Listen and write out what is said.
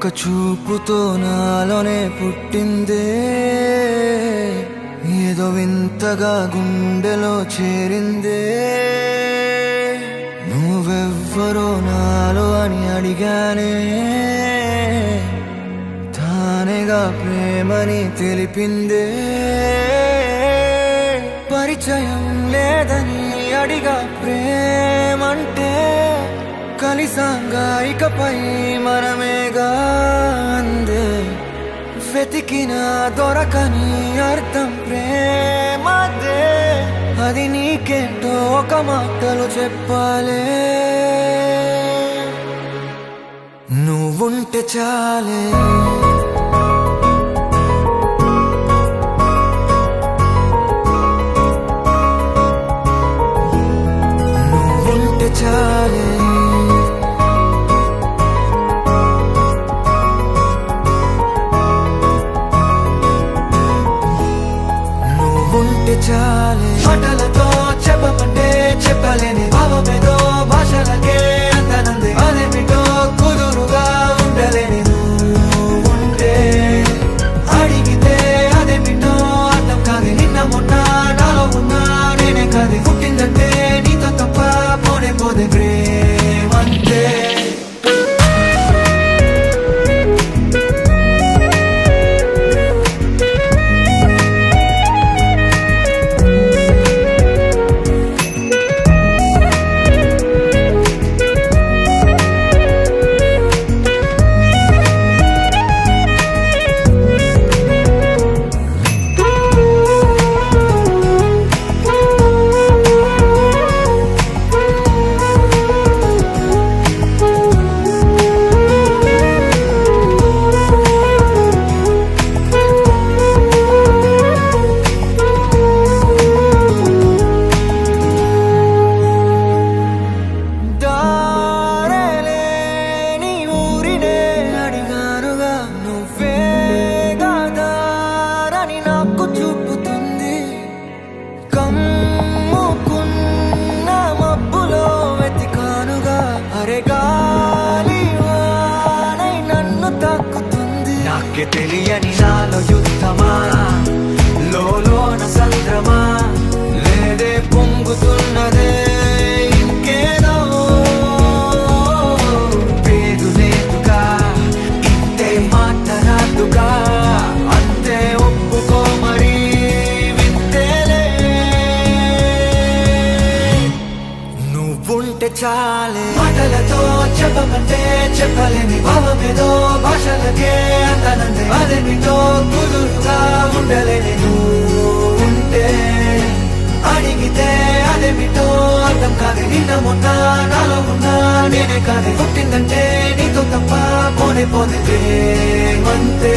ఒక చూపుతో నాలోనే పుట్టిందే, ఏదో వింతగా గుండెలో చేరిందే. నువ్వెవ్వరో నాలో అని అడిగానే, తానేగా ప్రేమని తెలిపిందే. పరిచయం లేదని అడిగా ప్రేమంటే, కలిసాంగా ఇకపై మనమేగా అందే. వెతికిన దొరకని అర్థం ప్రేమదే, అది నీకేంటో ఒక మాటలు చెప్పాలే. నువ్వుంటే చాలే, నువ్వుంటే చాలే, నువ్వుంటే చాలే. మాటలతో చెప్పమంటే చెప్పలేని భావమేదో భాషలకే అందనంది. అదేమిటో కుదురుగా ఉండలేని నువ్వుంటే, అడిగితే అదేమిటో అర్థం కాదు. నిన్న మొన్న నాలో ఉన్నా నేనే కాదు. పుట్టిందంటే నీతో తప్ప పోనే పోదే ప్రేమంతే. నాకే తెలియని నాలో యుద్ధమా, లోన సంద్రమా, లేదే పొంగుతున్నదే ఇంకేదో. పేరు లేదుగా, ఇంతే మాట రాదుగా, అంతే ఒప్పుకో మరి వింతేలే. నువ్వుంటే చాలే, మాటలతో చెప్పమంటే చెప్పలేని భావమేదో భాషలకే అందనందే. అదేమిటో కుదురుగా ఉండలేని నువ్వుంటే, అడిగితే అదేమిటో అర్థం కాదు. నిన్న మొన్న నాలో ఉన్నా నేనే కాదు. పుట్టిందంటే నీతో తప్ప పోనే పోతే ప్రేమంతే.